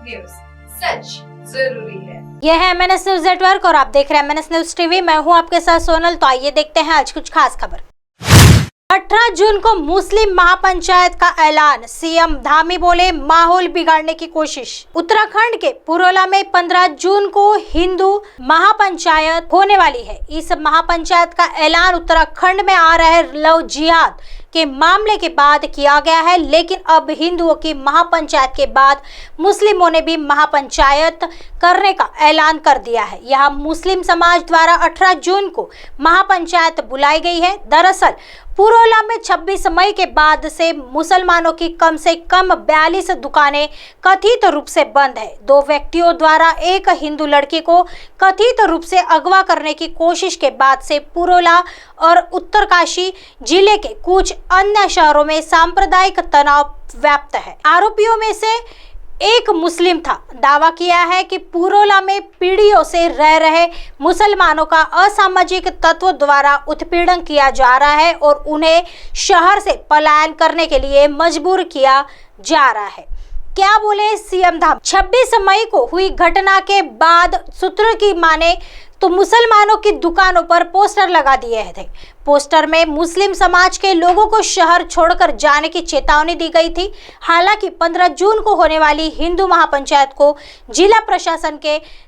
News, सच जरूरी है। यह है MNS न्यूज नेटवर्क और आप देख रहे हैं MNS न्यूज टीवी। मैं हूं आपके साथ सोनल। तो आइए देखते हैं आज कुछ खास खबर। 18 जून को मुस्लिम महापंचायत का ऐलान, सीएम धामी बोले माहौल बिगाड़ने की कोशिश। उत्तराखंड के पुरोला में 15 जून को हिंदू महापंचायत होने वाली है। इस महापंचायत का ऐलान उत्तराखंड में आ रहे लव जिहाद के मामले के बाद किया गया है, लेकिन अब हिंदुओं की महापंचायत के बाद मुस्लिमों ने भी महापंचायत करने का ऐलान कर दिया है। यहाँ मुस्लिम समाज द्वारा 18 जून को महापंचायत बुलाई गई है। दरअसल पुरोला में 26 मई के बाद से मुसलमानों की कम से कम 42 दुकानें कथित रूप से बंद है। 2 व्यक्तियों द्वारा एक हिंदू लड़की को कथित रूप से अगवा करने की कोशिश के बाद से पुरोला और उत्तरकाशी जिले के कुछ अन्य शहरों में सांप्रदायिक तनाव व्याप्त है। आरोपियों में से एक मुस्लिम था। दावा किया है कि पुरोला में पीढ़ियों से रह रहे मुसलमानों का असामाजिक तत्वों द्वारा उत्पीड़न किया जा रहा है और उन्हें शहर से पलायन करने के लिए मजबूर किया जा रहा है। क्या बोले सीएम धाम। 26 मई को हुई घटना के बाद सूत्रों की माने तो मुसलमानों की दुकानों पर पोस्टर लगा दिए थे। पोस्टर में मुस्लिम समाज के लोगों को शहर छोड़कर जाने की चेतावनी दी गई थी। हालांकि 15 जून को होने वाली हिंदू महापंचायत को जिला प्रशासन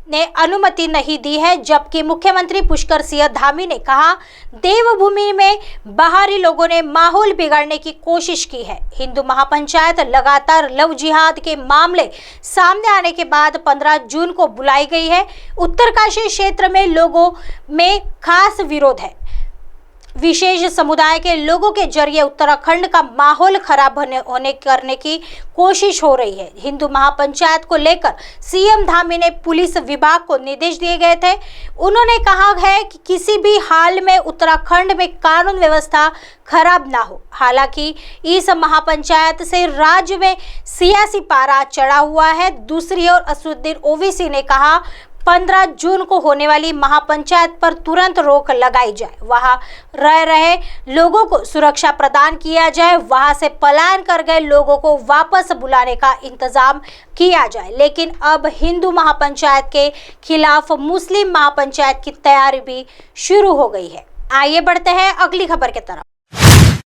ने अनुमति नहीं दी है, जबकि मुख्यमंत्री पुष्कर सिंह धामी ने कहा देवभूमि में बाहरी लोगों ने माहौल बिगाड़ने की कोशिश की है। हिंदू महापंचायत लगातार लव जिहाद के मामले सामने आने के बाद 15 जून को बुलाई गई है। उत्तरकाशी क्षेत्र में लोगों में खास विरोध है। विशेष समुदाय के लोगों के जरिए उत्तराखंड का माहौल खराब करने की कोशिश हो रही है। हिंदू महापंचायत को लेकर सीएम धामी ने पुलिस विभाग को निर्देश दिए गए थे। उन्होंने कहा है कि किसी भी हाल में उत्तराखंड में कानून व्यवस्था खराब ना हो। हालांकि इस महापंचायत से राज्य में सियासी पारा चढ़ा हुआ है। दूसरी ओर असदुद्दीन ओवैसी ने कहा 15 जून को होने वाली महापंचायत पर तुरंत रोक लगाई जाए, वहां रह रहे लोगों को सुरक्षा प्रदान किया जाए, वहां से पलायन कर गए लोगों को वापस बुलाने का इंतजाम किया जाए। लेकिन अब हिंदू महापंचायत के खिलाफ मुस्लिम महापंचायत की तैयारी भी शुरू हो गई है। आइए बढ़ते हैं अगली खबर की तरफ।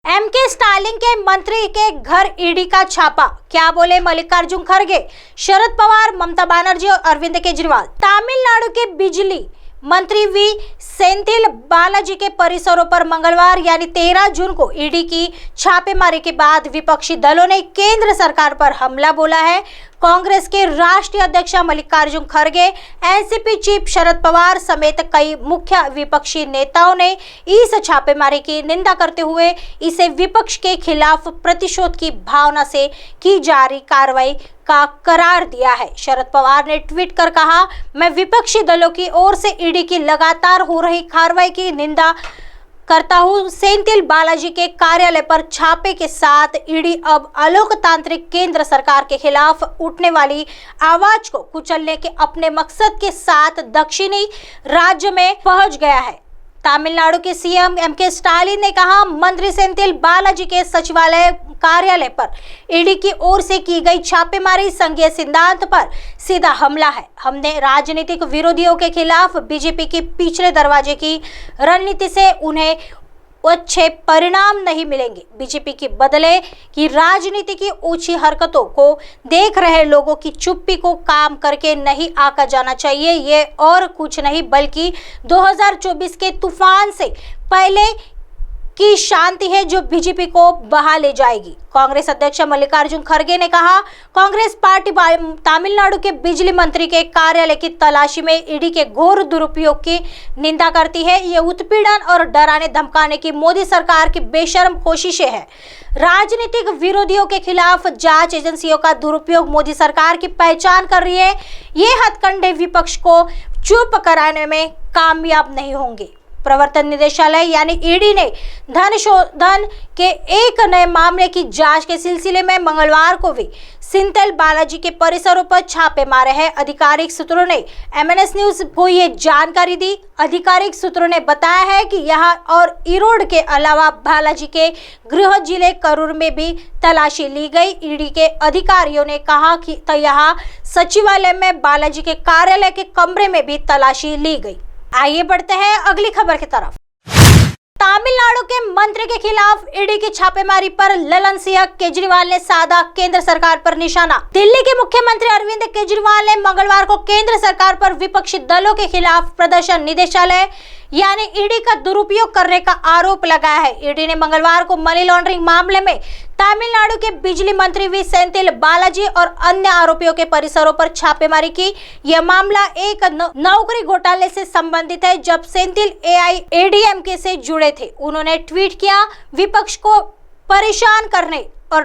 एमके स्टालिन के मंत्री के घर ईडी का छापा, क्या बोले मल्लिकार्जुन खड़गे, शरद पवार, ममता बनर्जी और अरविंद केजरीवाल। तमिलनाडु के बिजली मंत्री वी सेंथिल बालाजी के परिसरों पर मंगलवार यानी 13 जून को ईडी की छापेमारी के बाद विपक्षी दलों ने केंद्र सरकार पर हमला बोला है। कांग्रेस के राष्ट्रीय अध्यक्ष मल्लिकार्जुन खड़गे, एनसीपी चीफ शरद पवार समेत कई मुख्य विपक्षी नेताओं ने इस छापेमारी की निंदा करते हुए इसे विपक्ष के खिलाफ प्रतिशोध की भावना से की जा रही कार्रवाई का करार दिया है। शरद पवार ने ट्वीट कर कहा, मैं विपक्षी दलों की ओर से ईडी की लगातार हो रही कार्रवाई की निंदा करता हूं। सेंथिल बालाजी के कार्यालय पर छापे के साथ ईडी अब अलोकतांत्रिक केंद्र सरकार के खिलाफ उठने वाली आवाज को कुचलने के अपने मकसद के साथ दक्षिणी राज्य में पहुंच गया है। तमिलनाडु के सीएम एमके स्टालिन ने कहा, मंत्री सेंथिल बालाजी के सचिवालय कार्यालय पर ईडी की ओर से की गई छापेमारी संघीय सिद्धांत पर सीधा हमला है। हमने राजनीतिक विरोधियों के खिलाफ बीजेपी की पिछले दरवाजे की रणनीति से उन्हें अच्छे परिणाम नहीं मिलेंगे। बीजेपी की बदले की राजनीति की ऊंची हरकतों को देख रहे लोगों की चुप्पी को काम करके नहीं आंका जाना चाहिए। ये और कुछ नहीं बल्कि 2024 के तूफान से पहले की शांति है जो बीजेपी को बहा ले जाएगी। कांग्रेस अध्यक्ष मल्लिकार्जुन खड़गे ने कहा, कांग्रेस पार्टी तमिलनाडु के बिजली मंत्री के कार्यालय की तलाशी में ईडी के घोर दुरुपयोग की निंदा करती है। ये उत्पीड़न और डराने धमकाने की मोदी सरकार की बेशर्म कोशिशें हैं। राजनीतिक विरोधियों के खिलाफ जांच एजेंसियों का दुरुपयोग मोदी सरकार की पहचान कर रही है। ये हथकंडे विपक्ष को चुप कराने में कामयाब नहीं होंगे। प्रवर्तन निदेशालय यानी ईडी ने धन शोधन के एक नए मामले की जांच के सिलसिले में मंगलवार को भी सिंतल बालाजी के परिसरों पर छापे मारे हैं। आधिकारिक सूत्रों ने MNS न्यूज को ये जानकारी दी। आधिकारिक सूत्रों ने बताया है कि यहाँ और ईरोड के अलावा बालाजी के गृह जिले करूर में भी तलाशी ली गई। ईडी के अधिकारियों ने कहा कि यहाँ सचिवालय में बालाजी के कार्यालय के कमरे में भी तलाशी ली गई। आइए बढ़ते हैं अगली खबर की तरफ। तमिलनाडु के मंत्री के खिलाफ ईडी की छापेमारी पर ललन सिंह केजरीवाल ने साधा केंद्र सरकार पर निशाना। दिल्ली के मुख्यमंत्री अरविंद केजरीवाल ने मंगलवार को केंद्र सरकार पर विपक्षी दलों के खिलाफ प्रदर्शन निदेशालय यानी ईडी का दुरुपयोग करने का आरोप लगाया है। ईडी ने मंगलवार को मनी लॉन्ड्रिंग मामले में तमिलनाडु के बिजली मंत्री वी सेंथिल बालाजी और अन्य आरोपियों के परिसरों पर छापेमारी की। यह मामला एक नौकरी घोटाले से संबंधित है जब सेंथिल AIADMK से जुड़े थे। उन्होंने ट्वीट किया, विपक्ष को परेशान करने और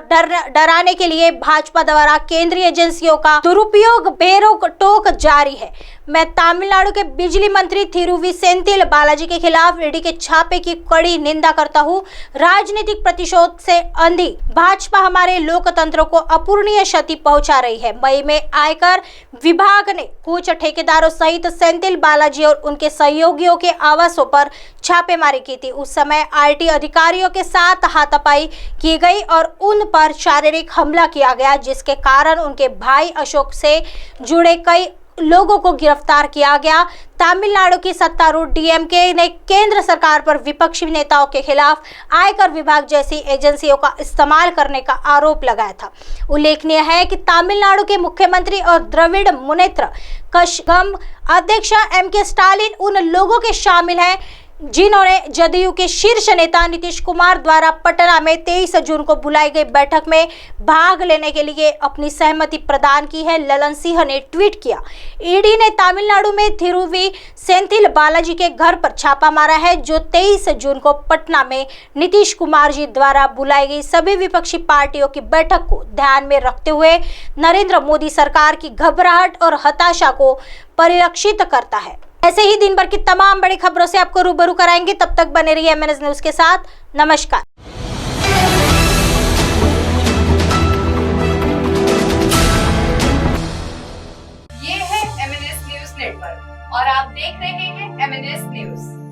डराने के लिए भाजपा द्वारा केंद्रीय एजेंसियों का दुरुपयोग बेरोक टोक जारी है। मैं तमिलनाडु के बिजली मंत्री थिरुवी सेंथिल बालाजी के खिलाफ ईडी के छापे की कड़ी निंदा करता हूं। राजनीतिक प्रतिशोध से अंधी भाजपा हमारे लोकतंत्र को अपूरणीय क्षति पहुंचा रही है। मई में आयकर विभाग ने कुछ ठेकेदारों सहित सेंथिल बालाजी और उनके सहयोगियों के आवासों पर छापेमारी की थी। उस समय IT अधिकारियों के साथ हाथापाई की गई और उन पर शारीरिक हमला किया गया, जिसके कारण उनके भाई अशोक से जुड़े कई लोगों को गिरफ्तार किया गया। तमिलनाडु की सत्तारूढ़ DMK ने केंद्र सरकार पर विपक्षी नेताओं के खिलाफ आयकर विभाग जैसी एजेंसियों का इस्तेमाल करने का आरोप लगाया था। उल्लेखनीय है कि तमिलनाडु के मुख्यमंत्री और द्रविड़ मुनेत्र कझगम अध्यक्ष MK स्टालिन उन लोगों के शामिल हैं जिन्होंने जदयू के शीर्ष नेता नीतीश कुमार द्वारा पटना में 23 जून को बुलाई गई बैठक में भाग लेने के लिए अपनी सहमति प्रदान की है। ललन सिंह ने ट्वीट किया, ईडी ने तमिलनाडु में थिरुवी सेंथिल बालाजी के घर पर छापा मारा है जो 23 जून को पटना में नीतीश कुमार जी द्वारा बुलाई गई सभी विपक्षी पार्टियों की बैठक को ध्यान में रखते हुए नरेंद्र मोदी सरकार की घबराहट और हताशा को परिलक्षित करता है। ऐसे ही दिन भर की तमाम बड़ी खबरों से आपको रूबरू कराएंगे। तब तक बने रहिए MNS न्यूज के साथ। नमस्कार। ये है MNS न्यूज नेटवर्क और आप देख रहे हैं MNS न्यूज।